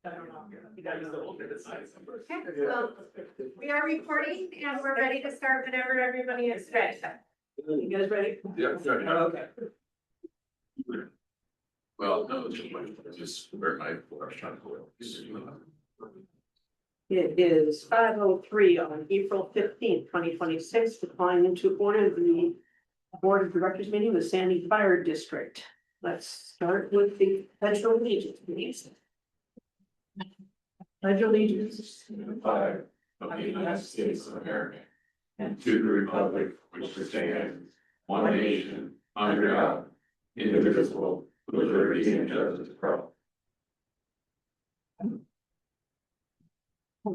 Well, we are recording and we're ready to start whenever everybody is ready. You guys ready? Yeah, sure. Oh, okay. Well, no, it's just where I was trying to. It is 5:03 on April 15th, 2026, declining into order the Board of Directors meeting with Sandy Fire District. Let's start with the pledge of allegiance, please. Pledge allegiance. To the flag of the United States of America and to the republic which stands one nation under God, indivisible, with liberty and justice for all. Are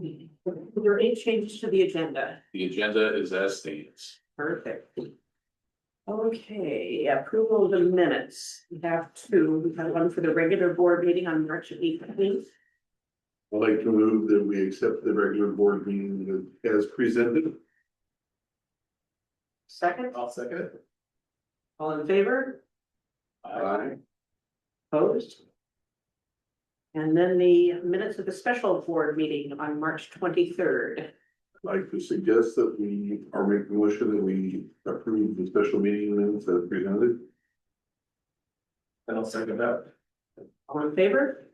there any changes to the agenda? The agenda is as stands. Perfect. Okay, approval of the minutes. We have two. We have one for the regular board meeting on March 18th. I'd like to move that we accept the regular board meeting as presented. Second, I'll second it. all in favor? Aye. Opposed? And then the minutes of the special board meeting on March 23rd. I'd like to suggest that we are making a motion that we approve the special meeting minutes as presented. And I'll second that. All in favor?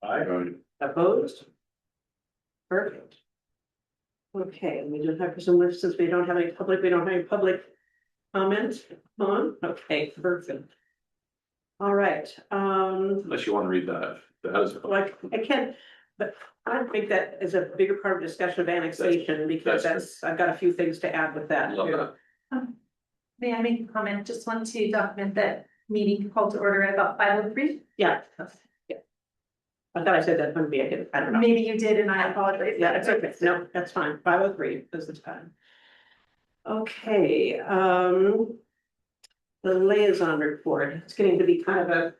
Aye. Opposed? Perfect. Okay, we don't have, since we don't have any public comment on, okay, perfect. All right, Unless you want to read that. That is. like, I can, but I think that is a bigger part of discussion of annexation, because I've got a few things to add with that. Love too. that. May I make a comment? Just want to document that meeting called to order at about 5:03. Yeah. Yeah. I thought I said that wouldn't be a hit, I don't know. Maybe you did and I apologize. Yeah, it's okay, no, that's fine, 5:03 is the time. Okay, the liaison report, it's getting to be kind of a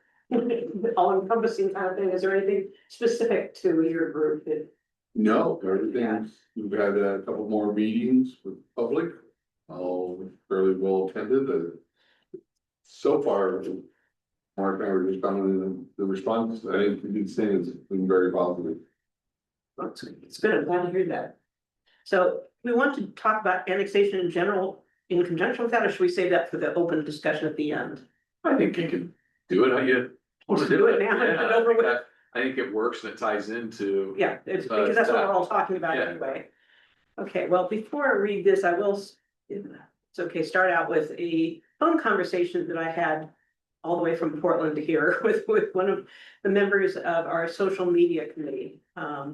all encompassing kind of thing. Is there anything specific to your group that? No, everything's, we've had a couple more meetings with public, all fairly well attended. So far, Mark and I were just commenting the response, I think we can say it's been very positive. It's good, I'm glad to hear that. So we want to talk about annexation in general in conjunction with that, or should we save that for the open discussion at the end? I think you can do it how you want to Just do it now, Yeah, get it over with. I think it works and it ties into. Yeah, it's because that's what we're all talking about Yeah. anyway. Okay, well, before I read this, I will, it's okay, start out with a phone conversation that I had all the way from Portland to here with one of the members of our social media committee. I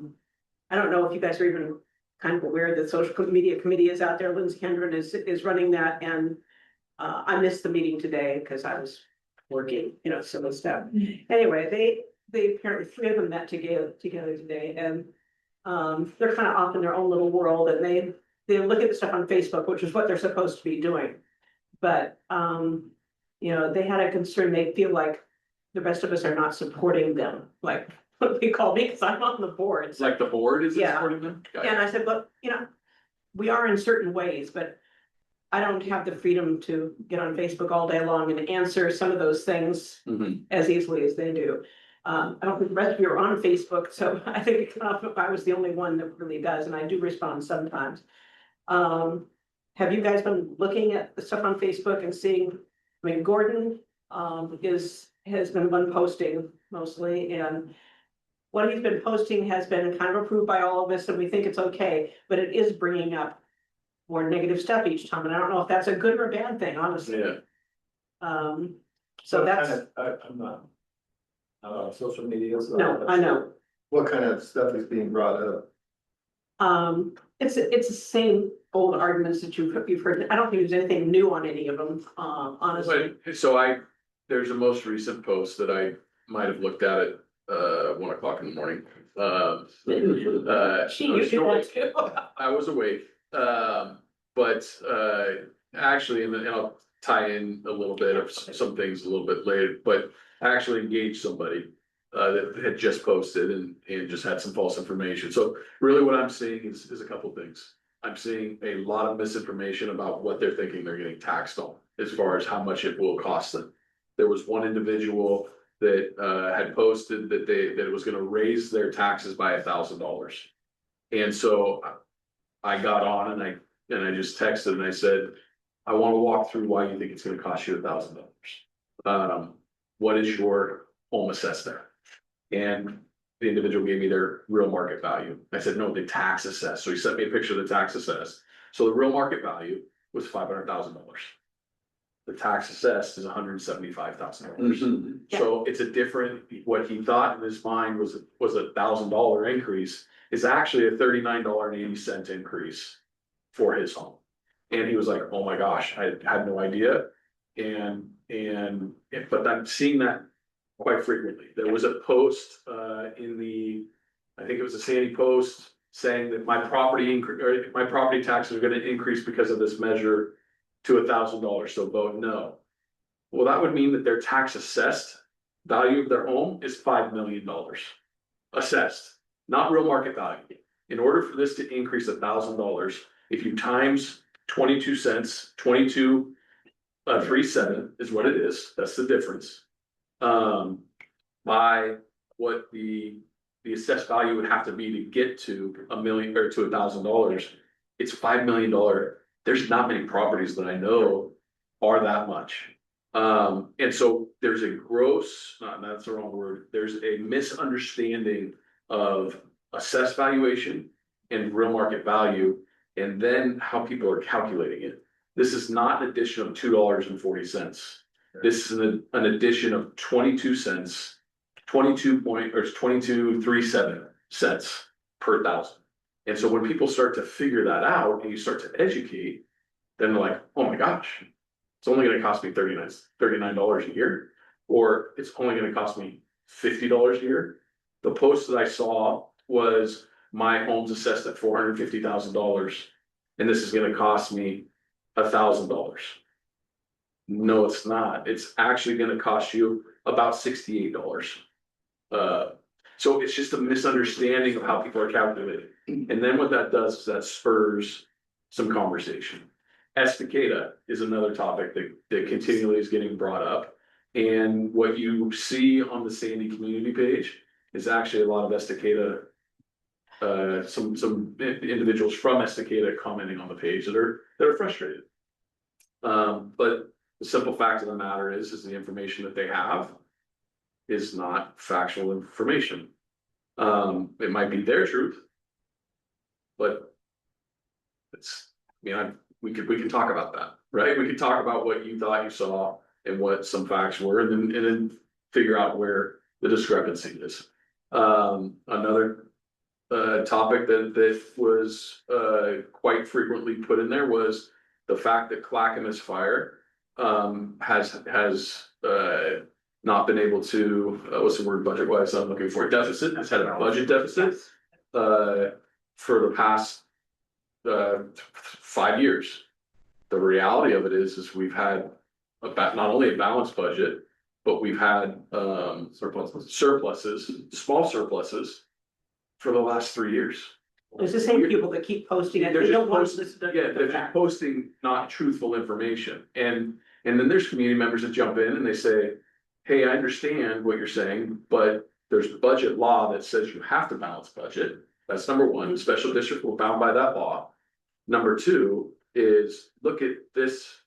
don't know if you guys are even kind of aware that social media committee is out there. Lindsay Hendren is running that, and I missed the meeting today because I was working, some stuff. Anyway, they apparently three of them met together today, and they're kind of off in their own little world, and they look at the stuff on Facebook, which is what they're supposed to be doing. But they had a concern. They feel like the rest of us are not supporting them, like what they call me, because I'm on the board. It's like the board is Yeah. supporting them. Got it. And I said, look, we are in certain ways, but I don't have the freedom to get on Facebook all day long and answer some of those things Mhm. as easily as they do. I don't think the rest of you are on Facebook, so I think it cut off if I was the only one that really does, and I do respond sometimes. Have you guys been looking at the stuff on Facebook and seeing, Gordon has been one posting mostly, and what he's been posting has been kind of approved by all of us, and we think it's okay, but it is bringing up more negative stuff each time, and I don't know if that's a good or a bad thing, honestly. Yeah. So that's, I'm not. Social media. So no, I know. What kind of stuff is being brought up? It's the same old arguments that you've heard. I don't think there's anything new on any of them, honestly. But, so there's a most recent post that I might have looked at it 1:00 in the morning. Gee, you do that too. I was awake, but actually, and I'll tie in a little bit of some things a little bit later, but I actually engaged somebody that had just posted and just had some false information. So really what I'm seeing is a couple things. I'm seeing a lot of misinformation about what they're thinking they're getting taxed on, as far as how much it will cost them. There was one individual that had posted that that it was gonna raise their taxes by $1,000. And so I got on and I just texted and I said, I wanna walk through why you think it's gonna cost you $1,000. What is your home assessed there? And the individual gave me their real market value. I said, no, the tax assessed. So he sent me a picture of the tax assessed. So the real market value was $500,000. The tax assessed is $175,000. So it's a different, what he thought in his mind was $1,000 increase is actually a $39.80 increase for his home. And he was like, oh my gosh, I had no idea. But I'm seeing that quite frequently. There was a post in the, I think it was a Sandy Post saying that my property taxes are gonna increase because of this measure to $1,000, so vote no. Well, that would mean that their tax assessed value of their home is $5 million. Assessed, not real market value. In order for this to increase $1,000, if you times 22 cents, 22.37 is what it is, that's the difference. By what the assessed value would have to be to get to $1 million or to $1,000, it's $5 million. There's not many properties that I know are that much. And so there's a gross, that's the wrong word, there's a misunderstanding of assessed valuation and real market value, and then how people are calculating it. This is not an addition of $2.40. This is an addition of 22 cents, 22.37 cents per thousand. And so when people start to figure that out and you start to educate, then they're like, oh my gosh, it's only gonna cost me $39 a year, or it's only gonna cost me $50 a year. The post that I saw was my home's assessed at $450,000, and this is gonna cost me $1,000. No, it's not. It's actually gonna cost you about $68. So it's just a misunderstanding of how people are calculating. And then what that does is that spurs some conversation. Estacada is another topic that continually is getting brought up. And what you see on the Sandy community page is actually a lot of Estacada, some individuals from Estacada commenting on the page that are frustrated. But the simple fact of the matter is the information that they have is not factual information. It might be their truth, but we can talk about that, right? We could talk about what you thought you saw and what some facts were, and then figure out where the discrepancy is. Another topic that was quite frequently put in there was the fact that Clackamas Fire has not been able to, what's the word budget wise I'm looking for, deficit, has had a budget deficit for the past 5 years. The reality of it is we've had not only a balanced budget, but we've had surpluses, small surpluses for the last 3 years. It's the same people that keep posting it. They don't want to listen to Yeah, the they're just facts. posting not truthful information. And then there's community members that jump in and they say, hey, I understand what you're saying, but there's budget law that says you have to balance budget. That's number one. The special district will bound by that law. Number two is look at this,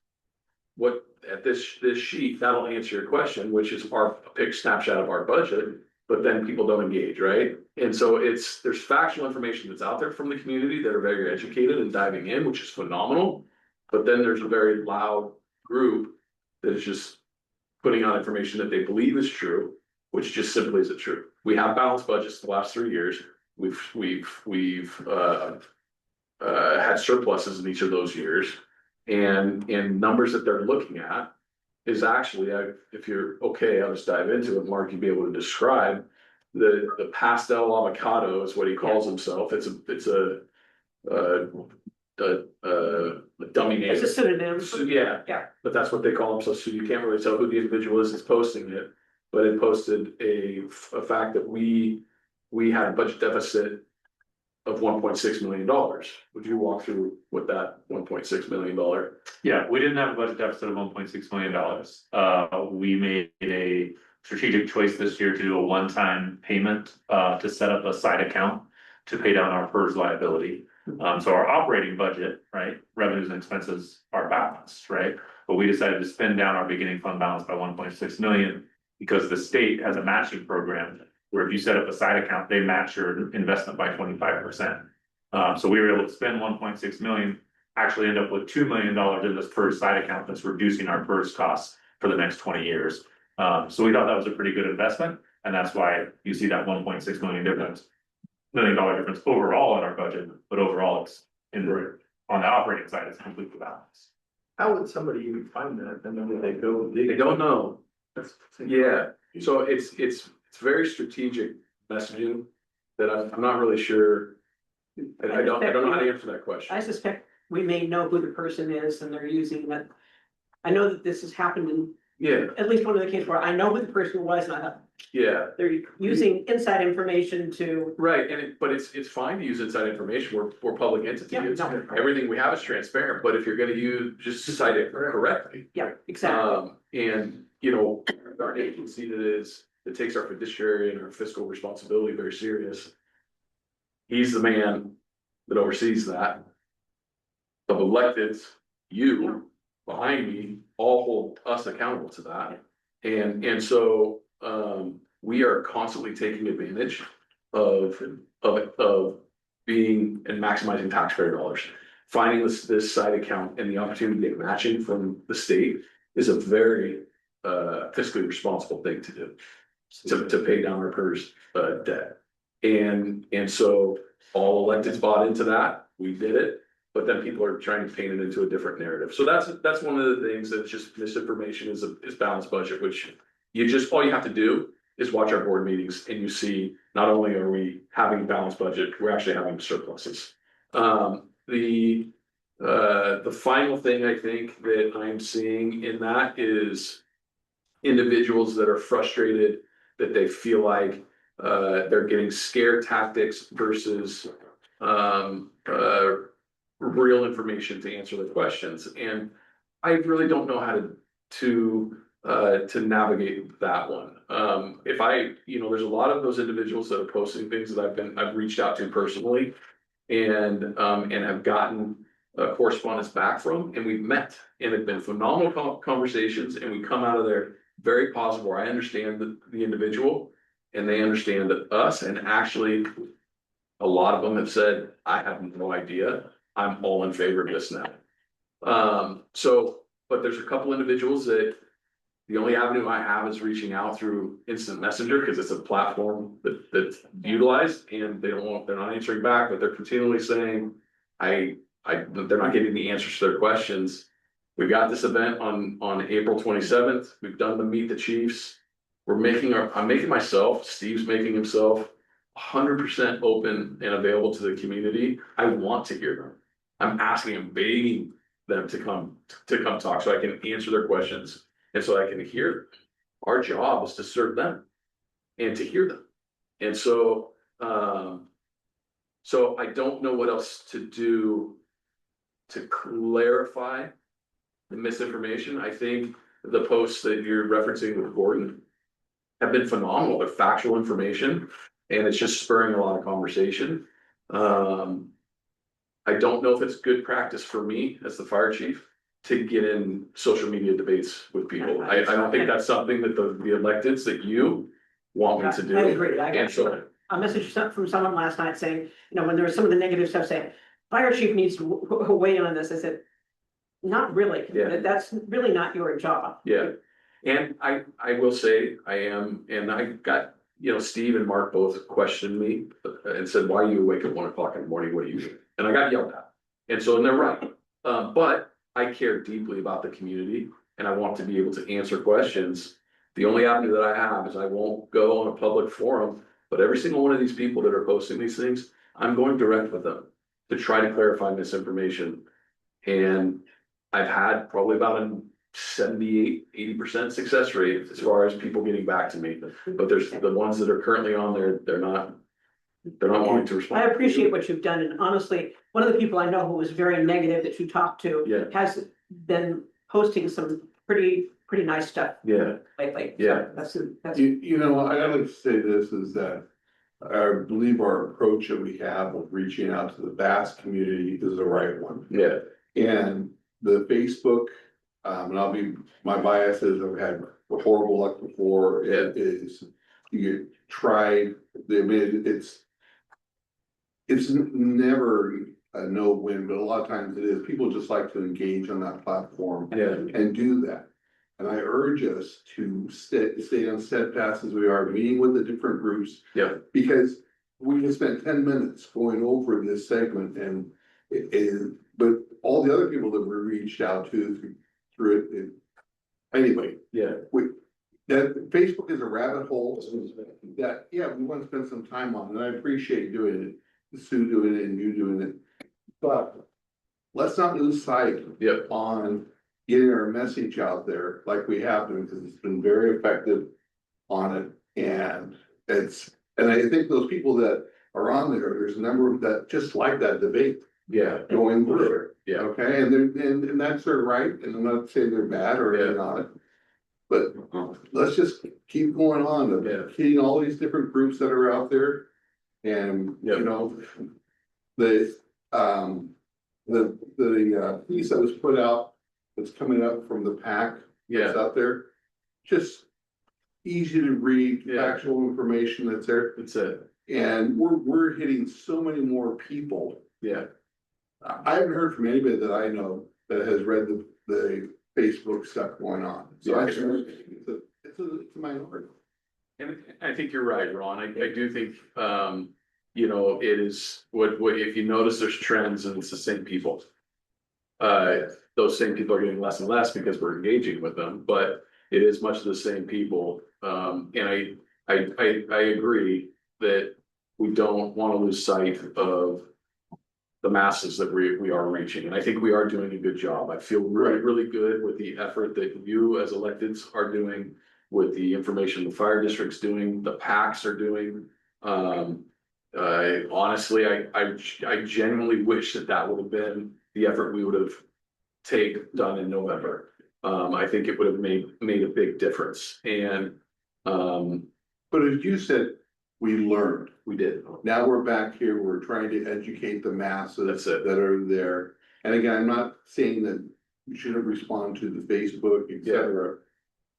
this sheet, that'll answer your question, which is a big snapshot of our budget, but then people don't engage, right? And so there's factual information that's out there from the community that are very educated and diving in, which is phenomenal. But then there's a very loud group that is just putting out information that they believe is true, which just simply isn't true. We have balanced budgets the last 3 years. We've had surpluses in each of those years, and numbers that they're looking at is actually, if you're okay, I'll just dive into it. Mark, you'd be able to describe the pastel avocado is what he calls himself. It's a dummy name. It's a pseudonym. So, yeah. Yeah. But that's what they call themselves, so you can't really tell who the individual is that's posting it. But it posted a fact that we had a budget deficit of $1.6 million. Would you walk through what that $1.6 million? Yeah, we didn't have a budget deficit of $1.6 million. We made a strategic choice this year to do a one-time payment to set up a side account to pay down our PERS liability. So our operating budget, right, revenues and expenses are balanced, right? But we decided to spend down our beginning fund balance by 1.6 million because the state has a matching program where if you set up a side account, they match your investment by 25%. So we were able to spend 1.6 million, actually end up with $2 million in this PERS side account that's reducing our PERS costs for the next 20 years. So we thought that was a pretty good investment, and that's why you see that 1.6 million difference, $1 million difference overall in our budget, but overall it's on the operating side, it's completely balanced. How would somebody even find that? And then they go. They don't know. Yeah, so it's very strategic messaging that I'm not really sure. I don't know how to answer that question. I suspect we may know who the person is and they're using that. I know that this has happened in Yeah, at least one of the cases where I know who the person was and I thought, yeah, they're using inside information to. right, but it's fine to use inside information, we're public entity, Yeah, it's, no. everything we have is transparent, but if you're gonna use, just cite it correctly. Yeah, exactly. And, you know, our agency that takes our fiduciary and our fiscal responsibility very serious. He's the man that oversees that. The electeds, you, behind me, all hold us accountable to that. And so, we are constantly taking advantage of being and maximizing taxpayer dollars. Finding this side account and the opportunity to get matching from the state is a very fiscally responsible thing to do. To pay down our PERS debt. And so all electeds bought into that, we did it, but then people are trying to paint it into a different narrative. So that's one of the things that's just misinformation is balanced budget, which all you have to do is watch our board meetings and you see not only are we having balanced budget, we're actually having surpluses. The final thing I think that I'm seeing in that is individuals that are frustrated that they feel like they're getting scare tactics versus real information to answer the questions. And I really don't know how to navigate that one. There's a lot of those individuals that are posting things that I've reached out to personally and have gotten correspondence back from, and we've met and have been phenomenal conversations, and we come out of there very positive where I understand the individual and they understand us, and actually a lot of them have said, I have no idea, I'm all in favor of this now. But there's a couple individuals that the only avenue I have is reaching out through instant messenger because it's a platform that's utilized, and they're not answering back, but they're continually saying, they're not getting the answers to their questions. We've got this event on April 27th. We've done the Meet the Chiefs. I'm making myself, Steve's making himself 100% open and available to the community. I want to hear them. I'm asking and begging them to come talk so I can answer their questions and so I can hear them. Our job is to serve them and to hear them. And so I don't know what else to do to clarify the misinformation. I think the posts that you're referencing with Gordon have been phenomenal. They're factual information, and it's just spurring a lot of conversation. I don't know if it's good practice for me as the fire chief to get in social media debates with people. I don't think that's something that the electeds that you want me to do. I agree. I And got so, a message from someone last night saying, when there was some of the negative stuff saying, fire chief needs to weigh in on this. I said, not really. Yeah. That's really not your job. yeah. And I will say I am, and I got, Steve and Mark both questioned me and said, why are you awake at 1 o'clock in the morning? What are you doing? And I got yelled at. And they're right. But I care deeply about the community and I want to be able to answer questions. The only avenue that I have is I won't go on a public forum, but every single one of these people that are posting these things, I'm going direct with them to try to clarify misinformation. And I've had probably about a 78-80% success rate as far as people getting back to me. But there's the ones that are currently on there, they're not wanting to respond. I appreciate what you've done. And honestly, one of the people I know who was very negative that you talked to Yeah. has been posting some pretty pretty nice stuff Yeah, lately. Yeah. So that's, You know, I'd like to say this is that I believe our approach that we have of reaching out to the vast community is the right one. yeah, And the Facebook, and my bias is I've had horrible luck before, it is, you get tried, I mean, it's never a no-win, but a lot of times it is, people just like to engage on that platform yeah, and do that. And I urge us to stay on steadfast as we are, meeting with the different groups. yeah, Because we just spent 10 minutes going over this segment and it is, but all the other people that we reached out to through it. Anyway, yeah, that Facebook is a rabbit hole that, yeah, we want to spend some time on, and I appreciate doing it, Sue doing it and you doing it. But let's not lose sight yeah, on getting our message out there like we have been, because it's been very effective on it. And I think those people that are on there's a number of that just like that debate yeah, going through. yeah, Okay, and that's their right, and I'm not saying they're bad or they're not. But let's just keep going on, Yeah. hitting all these different groups that are out there. And, Yep. you know, the piece that was put out, that's coming up from the PAC, that's yeah, out there. Just easy to read, Yeah. factual information that's there, that's it, and we're hitting so many more people. yeah, I haven't heard from anybody that I know that has read the Facebook stuff going on, so Yeah. it's a minority. and I think you're right, Ron, I do think, you know, it is, what, if you notice there's trends and it's the same people. Those same people are getting less and less because we're engaging with them, but it is much the same people, and I agree that we don't wanna lose sight of the masses that we are reaching, and I think we are doing a good job. I feel really, really good with the effort that you as electeds are doing, with the information the fire district's doing, the PACs are doing. Honestly, I genuinely wish that would have been the effort we would have done in November. I think it would have made a big difference, and, But as you said, we learned. we did. Now we're back here, we're trying to educate the masses That's it. that are there. And again, I'm not saying that you shouldn't respond to the Facebook, et cetera.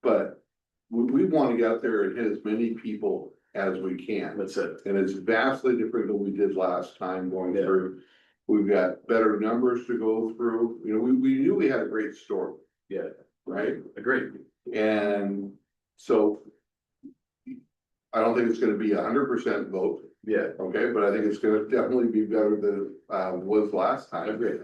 But we want to get out there and hit as many people as we can. That's it. And it's vastly different than we did last time going Yeah. through. We've got better numbers to go through, you know, we knew we had a great story, Yeah, right? agreed. And so. I don't think it's gonna be 100% vote, Yeah, okay, but I think it's gonna definitely be better than it was last I time. agree.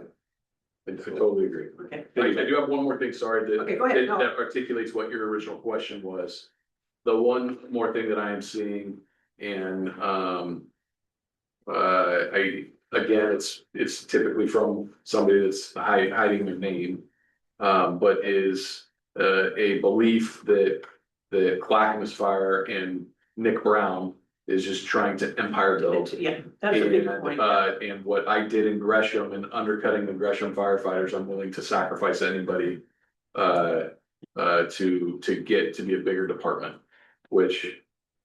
I totally agree. okay. I do have one more thing, sorry, that. Okay, go ahead. No. That articulates what your original question was. The one more thing that I am seeing, and, again, it's typically from somebody that's hiding their name. But is, a belief that the Clackamas Fire and Nick Brown is just trying to empire build. Yeah, that's a big point. And what I did in Gresham and undercutting the Gresham firefighters, I'm willing to sacrifice anybody. To get to be a bigger department, which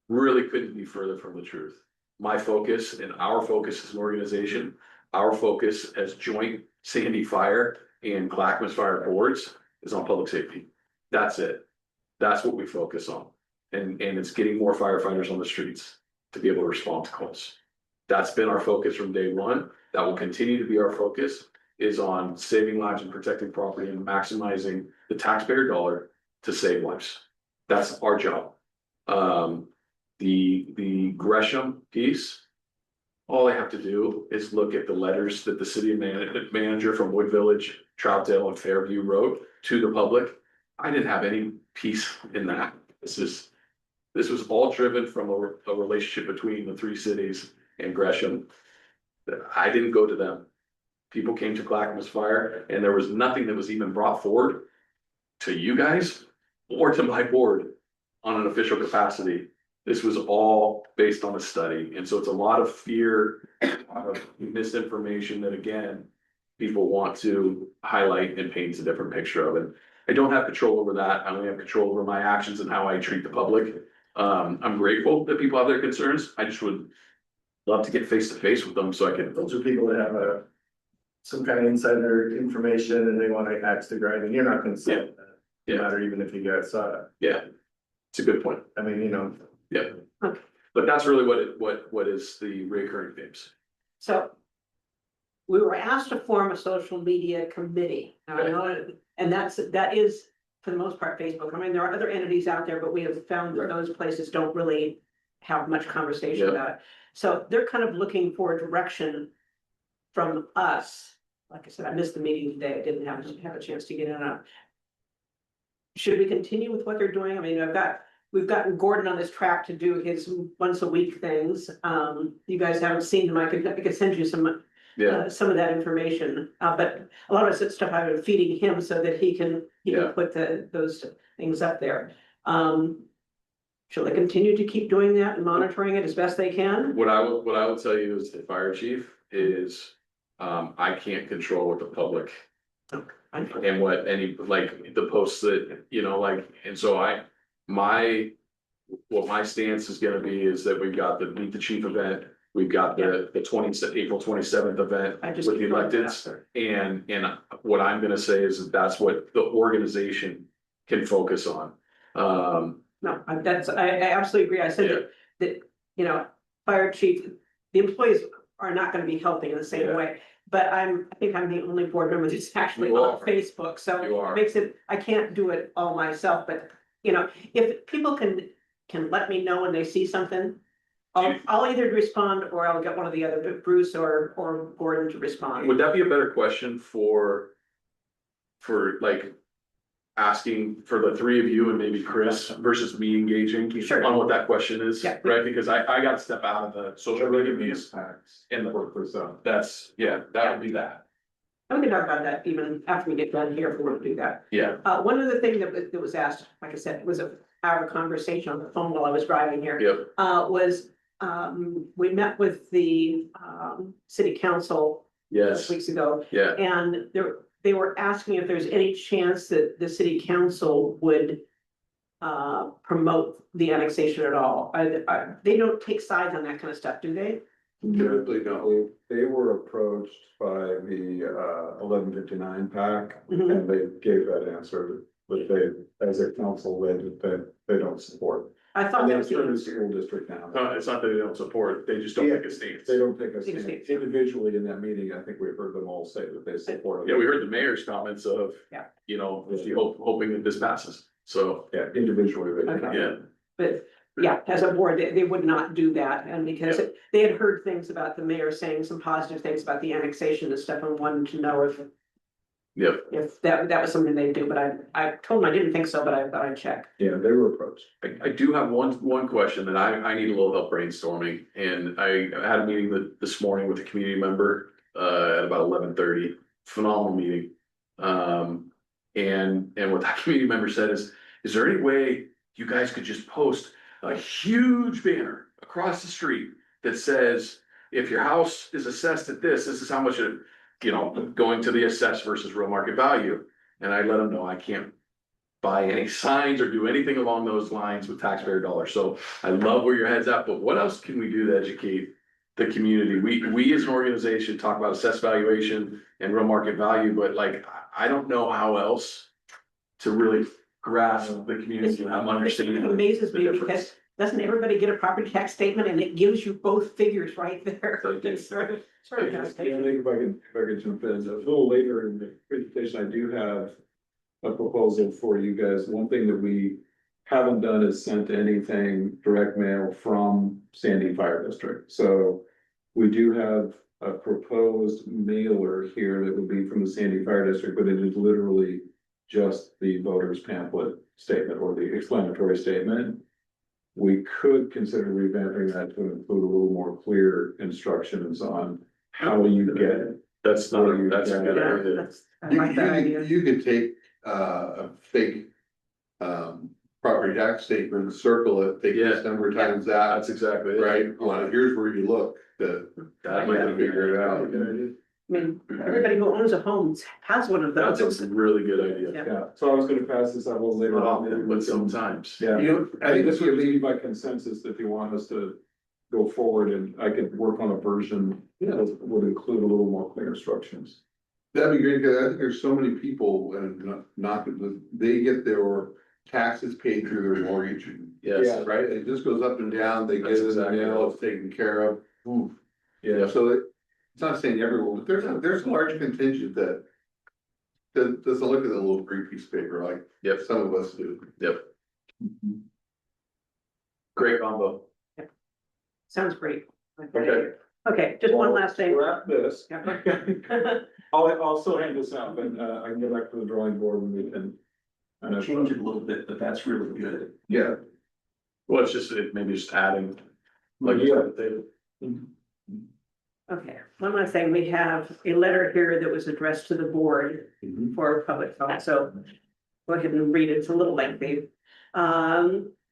really couldn't be further from the truth. My focus and our focus as an organization, our focus as joint Sandy Fire and Clackamas Fire boards is on public safety. That's it. That's what we focus on. And it's getting more firefighters on the streets to be able to respond to calls. That's been our focus from day one. That will continue to be our focus, is on saving lives and protecting property and maximizing the taxpayer dollar to save lives. That's our job. The Gresham piece, all they have to do is look at the letters that the city manager from Wood Village, Troutdale and Fairview wrote to the public. I didn't have any piece in that. This was all driven from a relationship between the three cities and Gresham. I didn't go to them. People came to Clackamas Fire, and there was nothing that was even brought forward to you guys or to my board on an official capacity. This was all based on a study, and so it's a lot of fear, a lot of misinformation that, again, people want to highlight and paint a different picture of it. I don't have control over that. I only have control over my actions and how I treat the public. I'm grateful that people have their concerns. I just would love to get face to face with them so I can. Those are people that have some kind of insider information and they wanna axe the grind, and you're not gonna say that. Yeah. No matter even if you guys saw it, Yeah, it's a good point. I mean, you know. Yeah. Okay. But that's really what is the recurring themes. So. We were asked to form a social media committee, and I know, and that is, for the most part, Facebook. I mean, there are other entities out there, but we have found that those places don't really have much conversation Yeah. about it. So they're kind of looking for direction from us. Like I said, I missed the meeting today. I didn't have a chance to get in on it. Should we continue with what they're doing? I mean, we've gotten Gordon on this track to do his once a week things. You guys haven't seen them. I could send you some Yeah, some of that information, but a lot of it's stuff I've been feeding him so that he can Yeah. put those things up there. Shall they continue to keep doing that and monitoring it as best they can? what I will tell you as the fire chief is, I can't control what the public and what any, like, the posts that, you know, like, and so what my stance is gonna be is that we've got the Meet the Chief event. We've got the April 27th event I just with the keep going electeds. after. And what I'm gonna say is that that's what the organization can focus on. No, I absolutely agree. I said that, you know, fire chief, the employees are not gonna be helping in the same Yeah. way. But I think I'm the only board member that's actually You on are. Facebook, so You are. it makes it, I can't do it all myself, but, you know, if people can let me know when they see something. I'll either respond or I'll get one of the other, Bruce or Gordon to respond. Would that be a better question for like asking for the three of you and maybe Chris versus me engaging Sure. on what that question is? Yeah. Right, because I gotta step out of the social media piece and the work for that. That would be that. We can talk about that even after we get done here, if we want to do that. Yeah, One other thing that was asked, like I said, it was our conversation on the phone while I was driving here. yep, Was, we met with the, city council yes, weeks ago. yeah, And they were asking if there's any chance that the city council would promote the annexation at all. They don't take sides on that kind of stuff, do they? Typically, no, they were approached by the 1159 PAC Mhm. and they gave that answer. But they, as a council, they don't support. I thought And that then was the through the answer. school district now. no, it's not that they don't support, they just don't take a stance. They don't take a Take a stand. stance. Individually in that meeting, I think we heard them all say that they support. Yeah, we heard the mayor's comments of, Yeah. you know, hoping that this passes, so, Yeah, individually, they. Okay. yeah. But yeah, as a board, they would not do that, and because Yeah. they had heard things about the mayor saying some positive things about the annexation and stuff, and wanted to know Yep, if that was something they'd do, but I told them I didn't think so, but I thought I'd check. Yeah, they were approached. I do have one question that I need a little help brainstorming, and I had a meeting this morning with a community member, at about 11:30, phenomenal meeting. And what that community member said is there any way you guys could just post a huge banner across the street that says, if your house is assessed at this is how much it, you know, going to the assessed versus real market value. And I let them know I can't buy any signs or do anything along those lines with taxpayer dollars. So I love where your head's at, but what else can we do to educate the community? We as an organization talk about assessed valuation and real market value, but like, I don't know how else to really grasp the community and have them understand. It amazes the me difference. because doesn't everybody get a property tax statement and it gives you both figures right there? They do. It's sort of Yeah, I think if I could jump in, a little later in the presentation, I do have a proposal for you guys. One thing that we haven't done is sent anything direct mail from Sandy Fire District. So we do have a proposed mailer here that would be from the Sandy Fire District, but it is literally just the voter's pamphlet statement or the explanatory statement. We could consider revamping that to include a little more clear instructions on how you get it. That's not, that's a good Yeah, idea. I like that idea. You could take a fake property tax statement, circle it, take this number of times that, That's exactly it. right? Well, here's where you look, That might might be be figure it out. Good idea. mean, everybody who owns a home has one of That's those. a really good idea. Yeah. Yeah, so I was gonna pass this out a little later on. But sometimes. Yeah. You know, I think this would be by consensus if you want us to go forward and I could work on a version that would include a little more clear instructions. that'd be great, because I think there's so many people and not, they get their taxes paid through their mortgage. Yes, Right, it just goes up and down, they get That's it in the exactly mail, right. it's taken care of. Ooh. yeah, So it's not saying everyone, but there's a large contingent that doesn't look at a little green piece of paper like yep, some of us do. yep. Great combo. Sounds great. Okay. Okay, just one last thing. Wrap this. Yeah. I'll still hand this out, but I can go back to the drawing board and we can. Change it a little bit, but that's really good. Yeah. Well, it's just, maybe just adding, like, Yeah. at the table. Okay, one last thing, we have a letter here that was addressed to the board for public comment, so go ahead and read it, it's a little lengthy.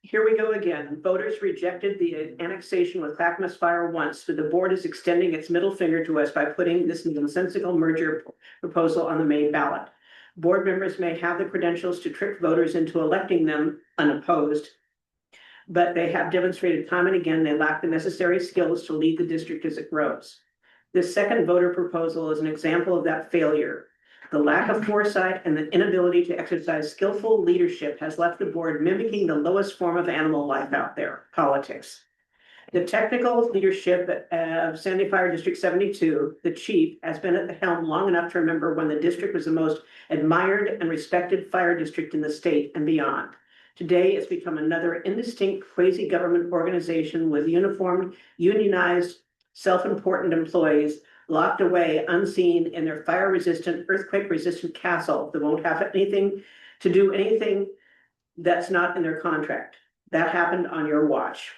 Here we go again, voters rejected the annexation with Clackamas Fire once, but the board is extending its middle finger to us by putting this nonsensical merger proposal on the main ballot. Board members may have the credentials to trick voters into electing them unopposed, but they have demonstrated time and again they lack the necessary skills to lead the district as it grows. This second voter proposal is an example of that failure. The lack of foresight and the inability to exercise skillful leadership has left the board mimicking the lowest form of animal life out there, politics. The technical leadership of Sandy Fire District 72, the chief, has been at the helm long enough to remember when the district was the most admired and respected fire district in the state and beyond. Today, it's become another indistinct quasi-government organization with uniformed, unionized, self-important employees locked away unseen in their fire-resistant, earthquake-resistant castle that won't have anything to do anything that's not in their contract. That happened on your watch.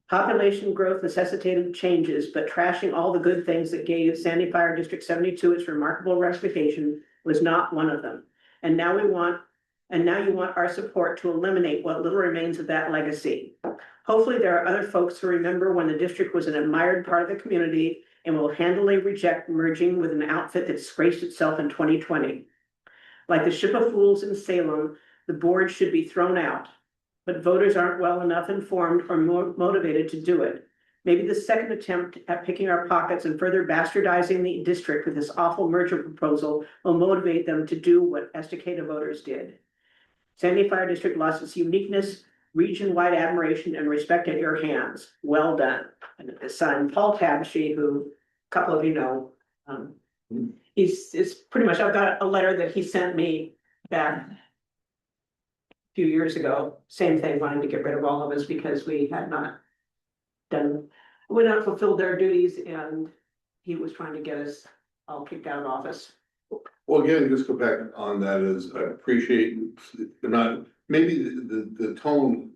Population growth necessitated changes, but trashing all the good things that gave Sandy Fire District 72 its remarkable reputation was not one of them. And now you want our support to eliminate what little remains of that legacy. Hopefully there are other folks who remember when the district was an admired part of the community and will handily reject merging with an outfit that disgraced itself in 2020. Like the ship of fools in Salem, the board should be thrown out, but voters aren't well enough informed or more motivated to do it. Maybe the second attempt at picking our pockets and further bastardizing the district with this awful merger proposal will motivate them to do what Estacada voters did. Sandy Fire District lost its uniqueness, region-wide admiration and respect at your hands. Well done. And his son, Paul Tabashi, who a couple of you know, it's pretty much, I've got a letter that he sent me back a few years ago. Same thing, wanting to get rid of all of us because we had not fulfilled their duties and he was trying to get us all kicked out of office. Well, again, just go back on that is I appreciate, maybe the tone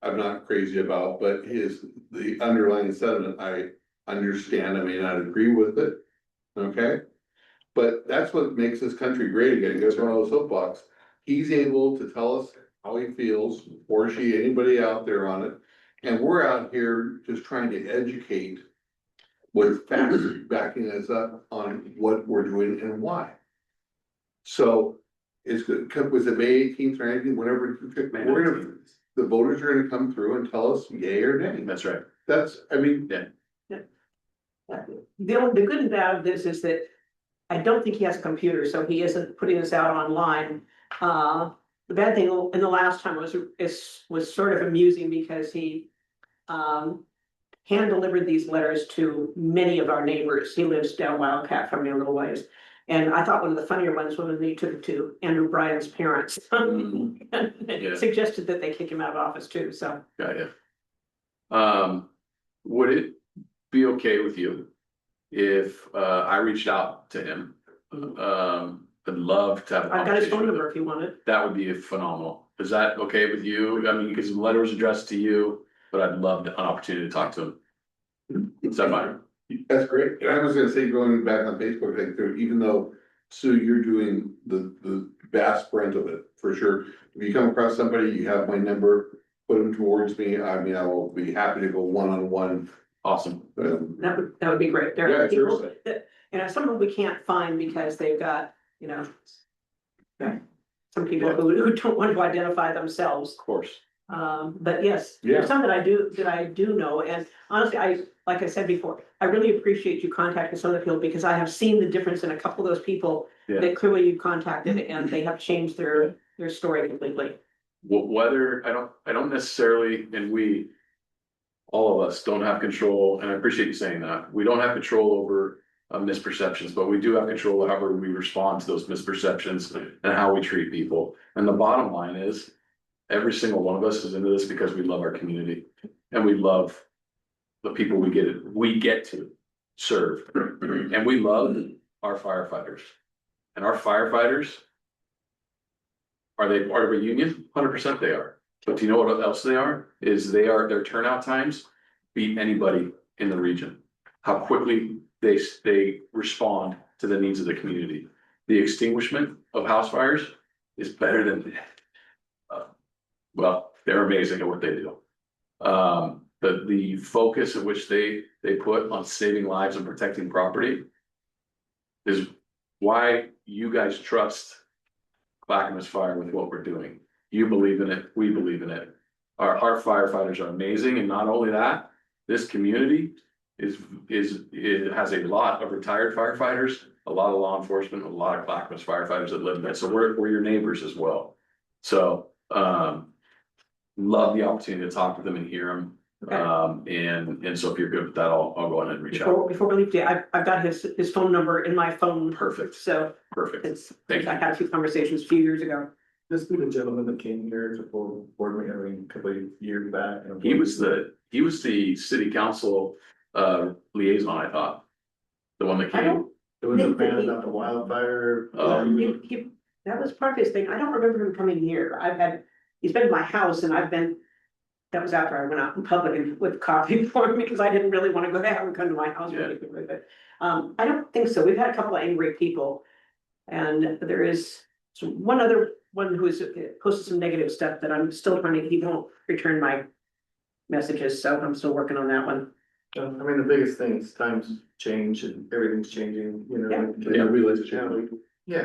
I'm not crazy about, but the underlying sentiment, I understand, I may not agree with it. Okay? But that's what makes this country great again, goes on the soapbox. He's able to tell us how he feels, or she, anybody out there on it. And we're out here just trying to educate with facts backing us up on what we're doing and why. So it's good, was it May 18th or anything, whenever, the voters are gonna come through and tell us yay or nay. That's right. That's, I mean, The good and bad of this is that I don't think he has a computer, so he isn't putting this out online. The bad thing in the last time was sort of amusing because he hand delivered these letters to many of our neighbors. He lives down Wildcat from me a little ways. And I thought one of the funnier ones was when he took it to Andrew Bryan's parents. Yeah. Suggested that they kick him out of office too, so. Got ya. Would it be okay with you if I reached out to him? I'd love to have. a I've got his conversation phone with number him. if you want it. That would be phenomenal. Is that okay with you? I mean, because the letter was addressed to you, but I'd love an opportunity to talk to him. Is that fine? that's great. And I was gonna say, going back on Facebook, like, even though, Sue, you're doing the vast brunt of it, for sure. If you come across somebody, you have my number, put them towards me. I mean, I will be happy to go one-on-one. Awesome. That would be great. There Yeah, are people seriously. some of them we can't find because they've got, yeah, some people who don't want to identify themselves. Of course. But yes, Yeah. there's some that I do know, and honestly, like I said before, I really appreciate you contacting some of the people, because I have seen the difference in a couple of those people Yeah. that clearly you contacted, and they have changed their story completely. Whether, I don't necessarily, and all of us don't have control, and I appreciate you saying that. We don't have control over misperceptions, but we do have control of however we respond to those misperceptions and how we treat people. And the bottom line is, every single one of us is into this because we love our community and we love the people we get to serve. And we love our firefighters. And our firefighters, are they part of a union? 100% they are. But do you know what else they are? Their turnout times beat anybody in the region. How quickly they respond to the needs of the community. The extinguishment of house fires is better than, well, they're amazing at what they do. The focus at which they put on saving lives and protecting property is why you guys trust Clackamas Fire with what we're doing. You believe in it, we believe in it. Our firefighters are amazing, and not only that, this community it has a lot of retired firefighters, a lot of law enforcement, a lot of Clackamas firefighters that live in it. So we're your neighbors as well. So love the opportunity to talk with them and hear them. Okay. And so if you're good with that, I'll go ahead and reach out. Before we leave, I've got his phone number in my phone. Perfect. So Perfect. I had a few conversations a few years ago. This be the gentleman that came here to board me, a couple of years back. He was the city council liaison, I thought. The one that I came. don't, It was a man about the wildfire. that was part of his thing. I don't remember him coming here. He's been to my house, and that was after I went out in public and with coffee for me, because I didn't really want to go down and come to my house. Yeah. But I don't think so. We've had a couple of angry people. And there is one other one who has posted some negative stuff that I'm still he won't return my messages, so I'm still working on that one. I mean, the biggest thing is times change and everything's changing, Yeah, we like to change.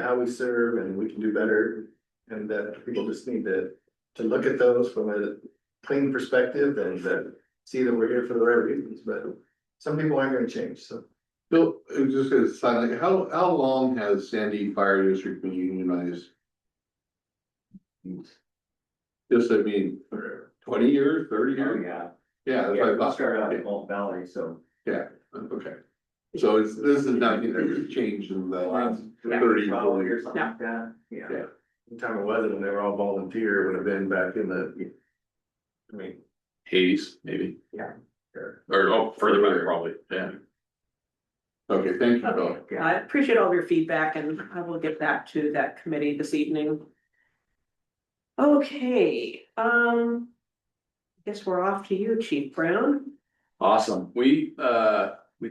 how we serve and we can do better. And that people just need to look at those from a clean perspective and see that we're here for the right reasons, but some people aren't gonna change, so. Bill, it was just a silent, how long has Sandy Fire District been unionized? Just, 20 years, 30 years? Yeah. Yeah, that's Yeah, what I we thought. started out in Malt Valley, so. Yeah, okay. So this is nothing that's changed in the last Yeah. 30 Probably or years. something like that, Yeah. The time it wasn't, when they were all volunteer, would have been back in the. I mean, 80s, maybe, yeah. or further back probably, yeah. Okay, thank you, Bill. Okay, I appreciate all of your feedback, and I will get back to that committee this evening. Okay, guess we're off to you, Chief Brown. Awesome. We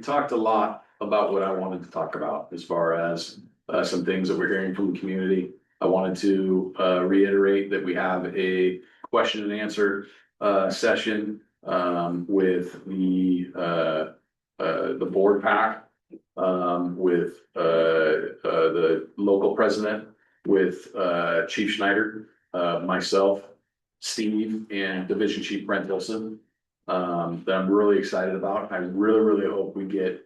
talked a lot about what I wanted to talk about as far as some things that we're hearing from the community. I wanted to reiterate that we have a question and answer session with the board pack, with the local president, with Chief Schneider, myself, Steve, and Division Chief Brent Wilson. That I'm really excited about. I really hope we get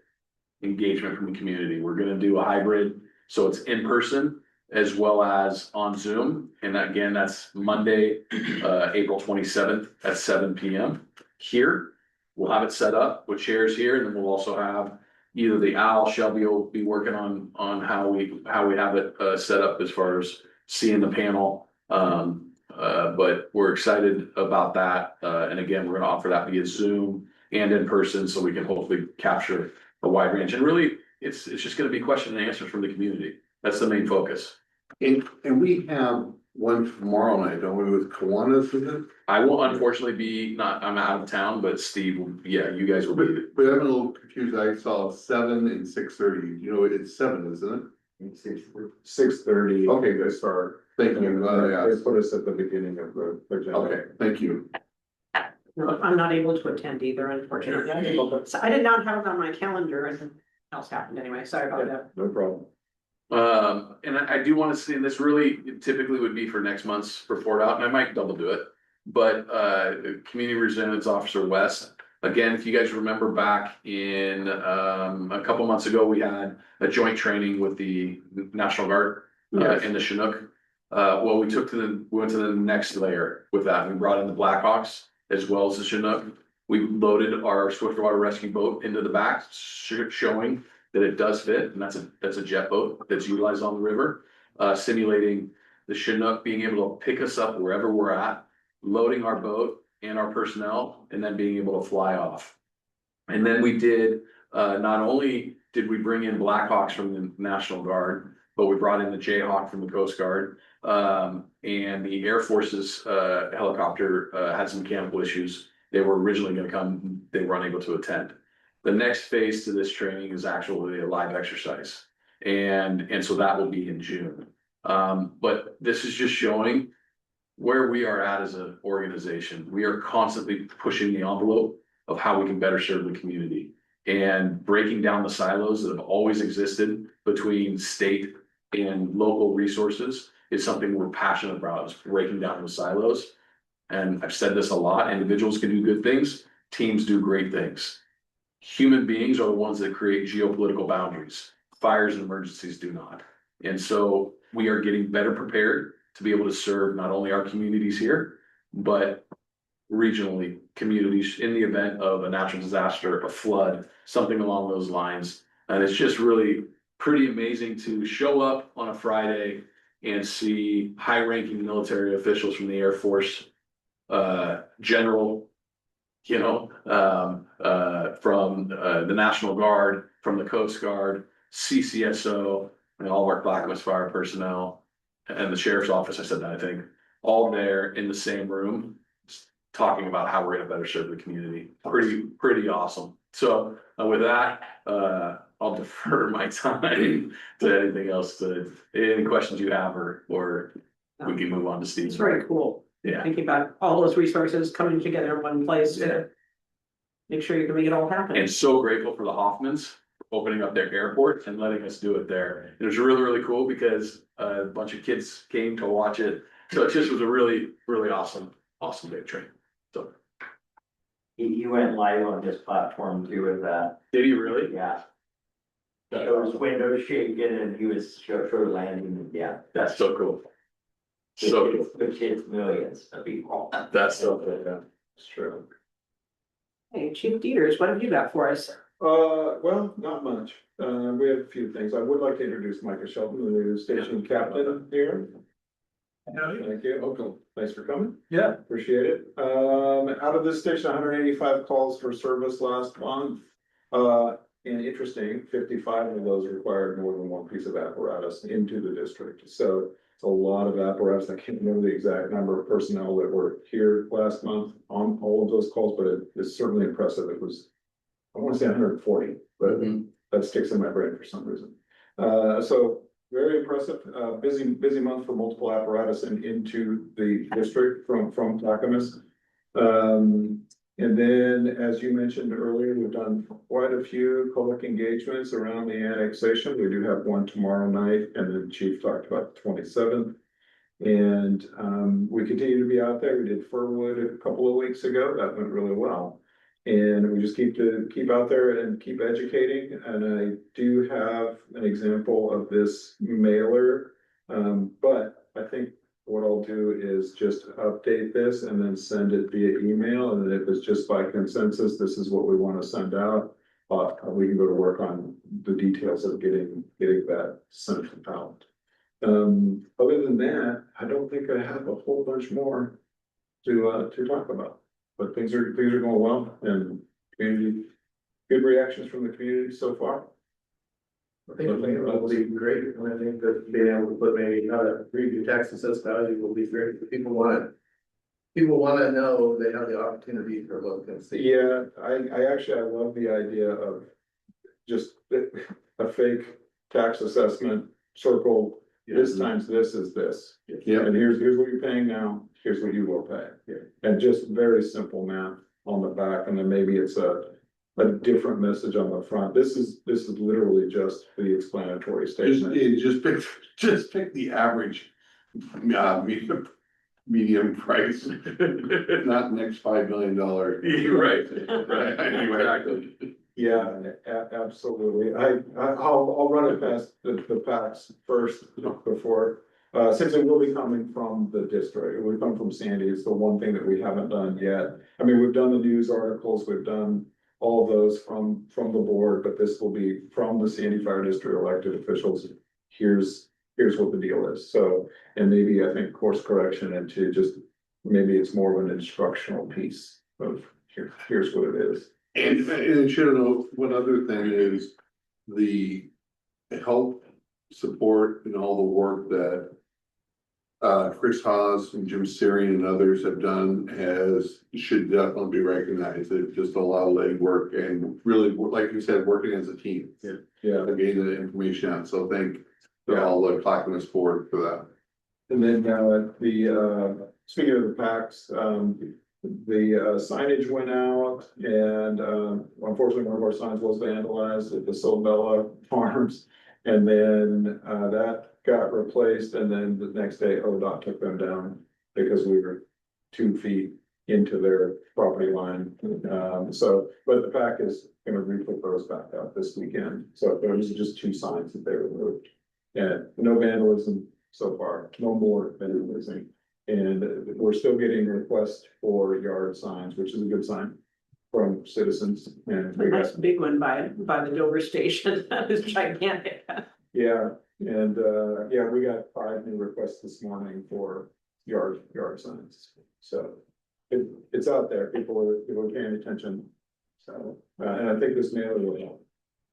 engagement from the community. We're gonna do a hybrid, so it's in person as well as on Zoom. And again, that's Monday, April 27th at 7 p.m. here. We'll have it set up with chairs here, and then we'll also have either Shelby will be working on how we have it set up as far as seeing the panel. But we're excited about that. And again, we're gonna offer that via Zoom and in person, so we can hopefully capture a wide range. And really, it's just gonna be question and answers from the community. That's the main focus. And we have one tomorrow night, don't we, with Kiwanis, is it? I will unfortunately I'm out of town, but Steve, you guys will be. But I'm a little confused. I saw 7 and 6:30. You know, it's 7, isn't it? 6:30. Okay, good. Start. Thank you. They put us at the beginning of the agenda. Okay, thank you. No, I'm not able to attend either, unfortunately. So I did not have it on my calendar, and else happened anyway, sorry about that. No problem. And I do wanna say, this really typically would be for next month's report out, and I might double do it. But, Community Resilience Officer West, again, if you guys remember back in, a couple months ago, we had a joint training with the National Guard, in the Chinook. Well, we went to the next layer with that, we brought in the Blackhawks as well as the Chinook. We loaded our Swiftwater rescue boat into the back, showing that it does fit, and that's a jet boat that's utilized on the river. Simulating the Chinook being able to pick us up wherever we're at, loading our boat and our personnel, and then being able to fly off. And then we did, not only did we bring in Blackhawks from the National Guard, but we brought in the Jayhawk from the Coast Guard. And the Air Force's helicopter had some mechanical issues. They were originally gonna come, they were unable to attend. The next phase to this training is actually a live exercise. And so that will be in June. But this is just showing where we are at as an organization. We are constantly pushing the envelope of how we can better serve the community. And breaking down the silos that have always existed between state and local resources is something we're passionate about, is breaking down the silos. And I've said this a lot, individuals can do good things, teams do great things. Human beings are the ones that create geopolitical boundaries. Fires and emergencies do not. And so we are getting better prepared to be able to serve not only our communities here, but regionally communities in the event of a natural disaster, a flood, something along those lines. And it's just really pretty amazing to show up on a Friday and see high-ranking military officials from the Air Force, general, from the National Guard, from the Coast Guard, CCSO, and all of our Clackamas Fire personnel, and the Sheriff's Office, I said that, I think, all there in the same room, talking about how we're gonna better serve the community. Pretty awesome. So with that, I'll defer my time to anything else, to any questions you have, or we can move on to Steve. It's very cool, Yeah, thinking about all those resources coming together in one place to make sure you can make it all happen. and so grateful for the Hoffmans opening up their airport and letting us do it there. It was really cool because a bunch of kids came to watch it. So it just was a really awesome day of training. So, He went live on this platform too with that, did he really? yeah. Those windows shaking and he was sure landing, and yeah. That's so cool. So cool. Which hits millions of people. That's so cool, yeah. It's true. Hey, Chief Dieters, what have you got for us? Well, not much. We have a few things. I would like to introduce Micah Shelton, the new station captain here. Thank you. Welcome. Thanks for coming. Yeah. Appreciate it. Out of this station, 185 calls for service last month. And interesting, 55 of those required more than one piece of apparatus into the district. So it's a lot of apparatus. I can't remember the exact number of personnel that were here last month on all of those calls, but it's certainly impressive. It was, I want to say 140, but that sticks in my brain for some reason. So very impressive, busy month for multiple apparatus and into the district from Clackamas. And then, as you mentioned earlier, we've done quite a few public engagements around the annexation. We do have one tomorrow night, and then Chief talked about the 27th. And we continue to be out there. We did Fernwood a couple of weeks ago. That went really well. And we just keep out there and keep educating. And I do have an example of this mailer. But I think what I'll do is just update this and then send it via email. And then if it's just by consensus, this is what we want to send out. We can go to work on the details of getting that sent out. Other than that, I don't think I have a whole bunch more to talk about. But things are going well, and community, good reactions from the community so far. I think it will be great, and I think that being able to put maybe review tax assessed value will be great. People wanna know they have the opportunity to look and see. Yeah, I actually love the idea of just a fake tax assessment circle. This times this is this. Yeah. And here's what you're paying now, here's what you will pay. Yeah. And just very simple math on the back, and then maybe it's a a different message on the front. This is literally just the explanatory statement. Just pick the average, medium price, not next $5 million. You're right, right, Anyway. exactly. Yeah, absolutely. I'll run it past the packs first before, since it will be coming from the district, it will come from Sandy. It's the one thing that we haven't done yet. I mean, we've done the news articles, we've done all of those from the board, but this will be from the Sandy Fire District elected officials. Here's what the deal is. So, and maybe I think course correction into just, maybe it's more of an instructional piece of here's what it is. And it should know, one other thing is the help, support and all the work that Chris Haas and Jim Syrian and others have done should definitely be recognized. It just a lot of legwork and really, like you said, working as a team. Yeah. To gain the information out. So thank all the clapping us forward for that. And then, speaking of the packs, the signage went out and, unfortunately, one of our signs was vandalized at the Sobella Farms. And then, that got replaced, and then the next day ODOT took them down because we were 2 feet into their property line. But the pack is gonna re-put those back out this weekend. So there was just 2 signs that they removed. And no vandalism so far, no more vandalism. And we're still getting requests for yard signs, which is a good sign from citizens. And A nice big one by the Dover station, that is gigantic. yeah, and we got 5 new requests this morning for yard signs. So it's out there, people are paying attention. So, and I think this mailer will help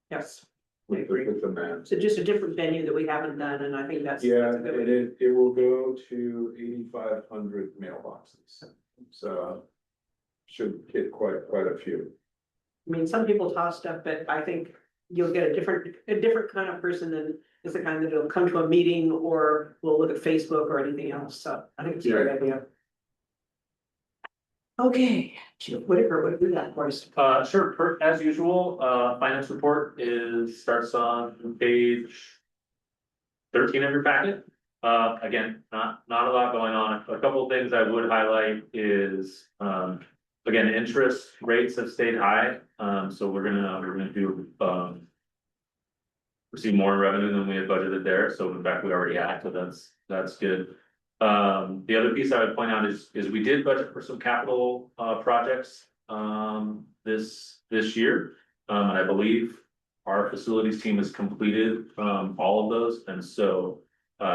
Yes, with the man. so just a different venue that we haven't done, and I think that's. Yeah, that's a good and way. it will go to 8,500 mailboxes, so should hit quite a few. I mean, some people toss stuff, but I think you'll get a different kind of person than is the kind that will come to a meeting or will look at Facebook or anything else, so I think it's a great idea. Okay, Chief Whitaker, what do we got for us? Sure, as usual, finance report starts on page 13 of your packet. Again, not a lot going on. A couple of things I would highlight is, again, interest rates have stayed high. So we're gonna do, receive more revenue than we had budgeted there. So in fact, we already had, so that's good. The other piece I would point out is we did budget for some capital projects this year. And I believe our facilities team has completed all of those, and so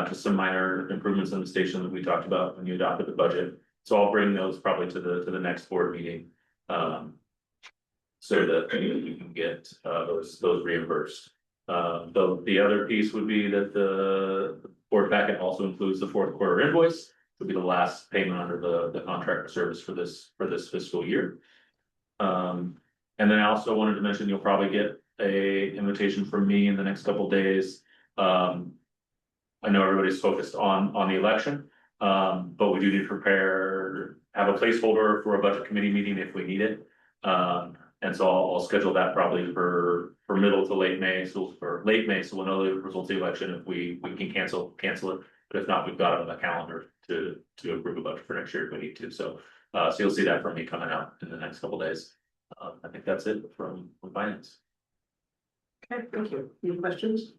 just some minor improvements in the station that we talked about when you adopted the budget. So I'll bring those probably to the next board meeting. So that you can get those reimbursed. The other piece would be that the board packet also includes the Q4 invoice, would be the last payment under the contract service for this fiscal year. And then I also wanted to mention, you'll probably get a invitation from me in the next couple days. I know everybody's focused on the election, but we do need to have a placeholder for a budget committee meeting if we need it. And so I'll schedule that probably for middle to late May, so we'll know the results of the election. If we can cancel it, but if not, we've got it on the calendar to approve a budget for next year if we need to. So you'll see that from me coming out in the next couple days. I think that's it from finance. Okay, thank you. Any questions?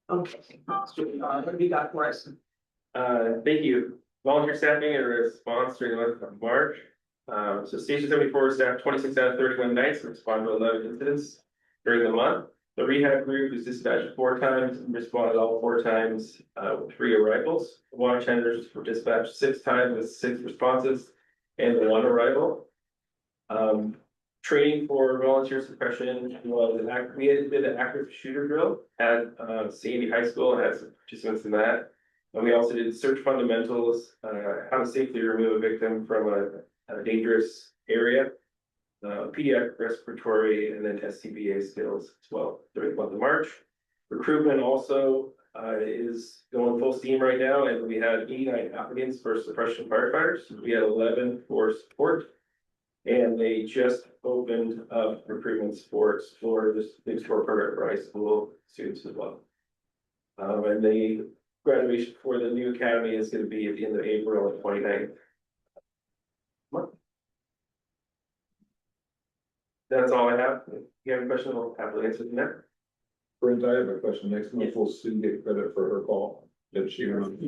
Okay, what have you got for us? Thank you. Volunteer staffing and response during the month of March. So Station 74 staffed 26 out of 31 nights and responded to 11 incidents during the month. The rehab group was dispatched 4 times and responded all 4 times with 3 arrivals. The water tenders were dispatched 6 times with 6 responses and 1 arrival. Training for volunteer suppression was we did an active shooter drill at Sandy High School and had some participants in that. And we also did search fundamentals, how to safely remove a victim from a dangerous area, pediatric respiratory, and then SCBA skills as well during the month of March. Recruitment also is going full steam right now, and we had 89 applicants for suppression firefighters. We had 11 for support. And they just opened up recruitment sports for this big sport program for high school students as well. And the graduation for the new academy is gonna be at the end of April at 29th. That's all I have. If you have a question, I'll happily answer them there. Brent, I have a question. Next month, will Sue get credit for her call that she won?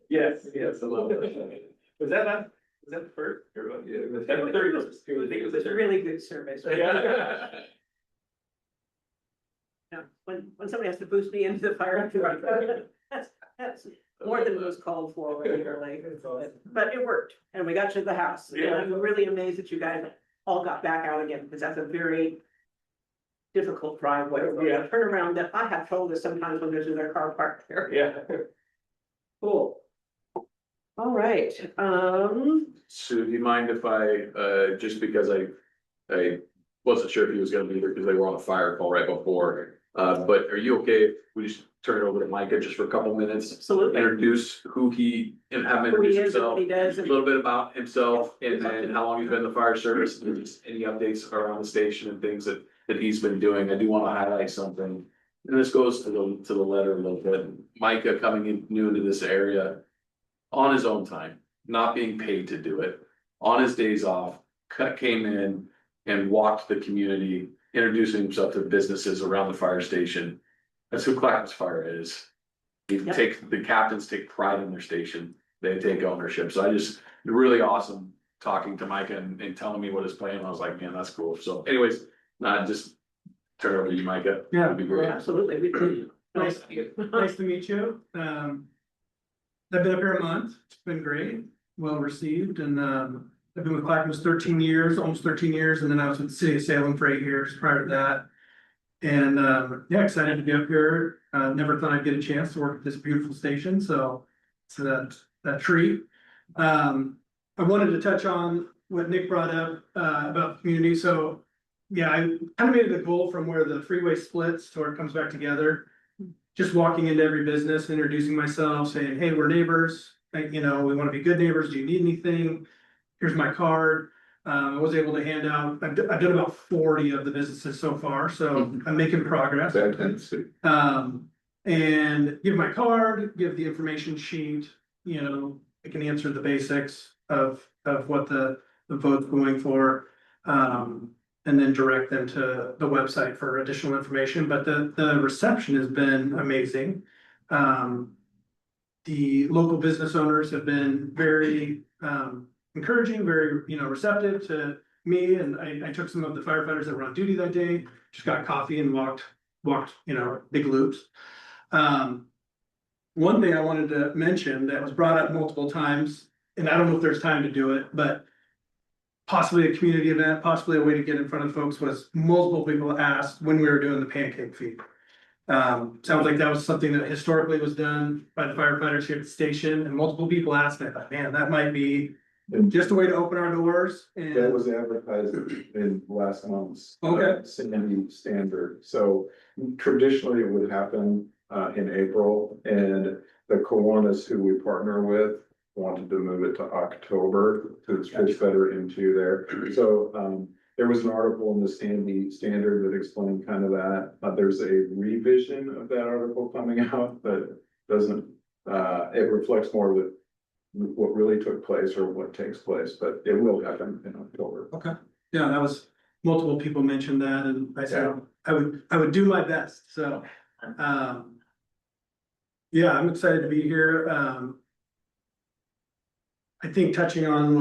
Yes, a little bit. Was that the first? Or what? Yeah, That's the third. I think it was the It's a third. really good service. Yeah. Yeah, when somebody has to boost me into the fire, that's more than was called for regularly, but it worked, and we got to the house. And I'm really amazed that you guys all got back out again, because that's a very difficult driveway, Yeah. turnaround that I have told us sometimes when there's their car parked there. Yeah. Cool. All right, Sue, do you mind if I, just because I wasn't sure if he was gonna be there because they were on a fire call right before. But are you okay if we just turn it over to Micah just for a couple minutes? absolutely. Introduce who he, and have him Who he introduce is and himself, what he does. a little bit about himself, and then how long he's been in the fire service, and just any updates around the station and things that he's been doing. I do wanna highlight something. And this goes to the letter a little bit. Micah coming in new into this area on his own time, not being paid to do it, on his days off, came in and walked the community, introducing himself to businesses around the fire station. That's who Clackamas Fire is. The captains take pride in their station. They take ownership. So I just, really awesome talking to Micah and telling me what his plan. I was like, man, that's cool. So anyways, not just turn it over to you, Micah. Yeah. That'd be great. Absolutely. Nice to meet you. I've been up here a month. It's been great, well received, and I've been with Clackamas 13 years, almost 13 years, and then I was with the city of Salem for 8 years prior to that. And yeah, excited to be up here. Never thought I'd get a chance to work at this beautiful station, so it's that treat. I wanted to touch on what Nick brought up about the community. So yeah, I kind of made it a goal from where the freeway splits to where it comes back together. Just walking into every business, introducing myself, saying, hey, we're neighbors, we want to be good neighbors. Do you need anything? Here's my card. I was able to hand out, I've done about 40 of the businesses so far, so I'm making progress. Bad tendency. And give my card, give the information sheet, I can answer the basics of what the vote's going for. And then direct them to the website for additional information, but the reception has been amazing. The local business owners have been very encouraging, very, receptive to me, and I took some of the firefighters that were on duty that day, just got coffee and walked, big loops. One thing I wanted to mention that was brought up multiple times, and I don't know if there's time to do it, but possibly a community event, possibly a way to get in front of folks, was multiple people asked when we were doing the pancake feed. Sounds like that was something that historically was done by the firefighters here at the station, and multiple people asked, and I thought, man, that might be just a way to open our doors. And That was advertised in last month's. Okay. Sandy standard, so traditionally it would happen in April, and the Kiwanis who we partner with wanted to move it to October to fit better into there. So there was an article in the Sandy Standard that explained kind of that. There's a revision of that article coming out, but doesn't, it reflects more of what really took place or what takes place, but it will happen in October. okay, yeah, that was, multiple people mentioned that, and I said, I would do my best, so. Yeah, I'm excited to be here. I think touching on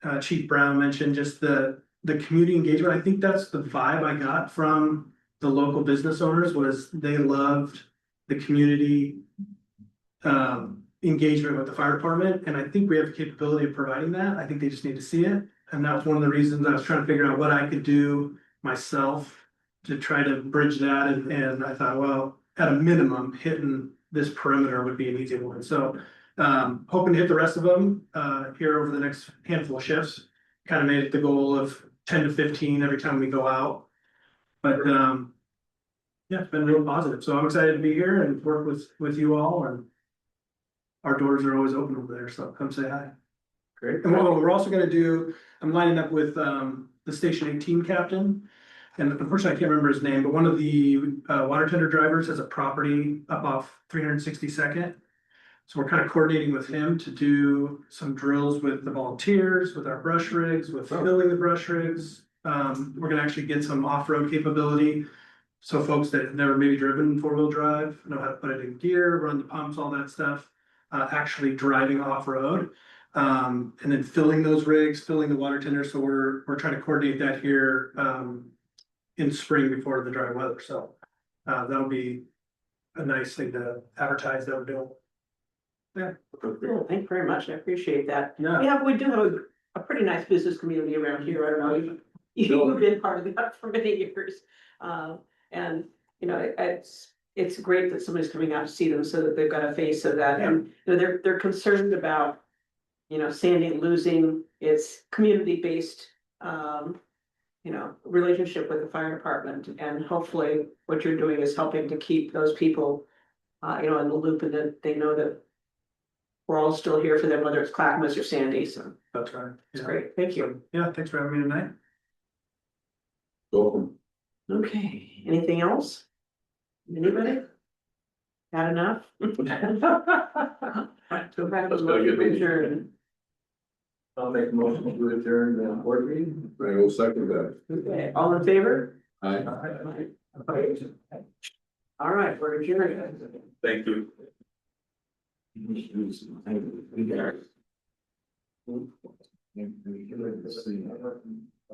what Chief Brown mentioned, just the community engagement, I think that's the vibe I got from the local business owners, was they loved the community engagement with the fire department, and I think we have the capability of providing that. I think they just need to see it, and that was one of the reasons I was trying to figure out what I could do myself to try to bridge that, and I thought, well, at a minimum, hitting this perimeter would be an easy one. So hoping to hit the rest of them here over the next handful of shifts. Kind of made it the goal of 10 to 15 every time we go out. But yeah, it's been real positive. So I'm excited to be here and work with you all, and our doors are always open over there. So come say hi. Great. And what we're also gonna do, I'm lining up with the Station 18 captain. And unfortunately, I can't remember his name, but one of the water tender drivers has a property up off 362nd. So we're kind of coordinating with him to do some drills with the volunteers, with our brush rigs, with filling the brush rigs. We're gonna actually get some off-road capability. So folks that have never maybe driven four-wheel drive, know how to put it in gear, run the pumps, all that stuff. Actually driving off-road. And then filling those rigs, filling the water tenders. So we're trying to coordinate that here in spring before the dry weather. So that'll be a nice thing to advertise that we're doing. Yeah. Cool, thank you very much. I appreciate that. Yeah. We do have a pretty nice business community around here. I don't know. You've been part of that for many years. And, you know, it's great that somebody's coming out to see them so that they've got a face of that. And, you know, they're concerned about, you know, Sandy losing its community-based, you know, relationship with the fire department. And hopefully what you're doing is helping to keep those people, you know, in the loop, and that they know that we're all still here for them, whether it's Clackamas or Sandy. So That's right. it's Yeah. great. Thank you. Yeah, thanks for having me tonight. Welcome. Okay, anything else? Anybody? Had enough? That's been a good meeting. Adjourn. I'll make a motion to adjourn the board meeting. I will second that. Okay, all in favor? Aye. All right, we're adjourned. Thank you. Thank you.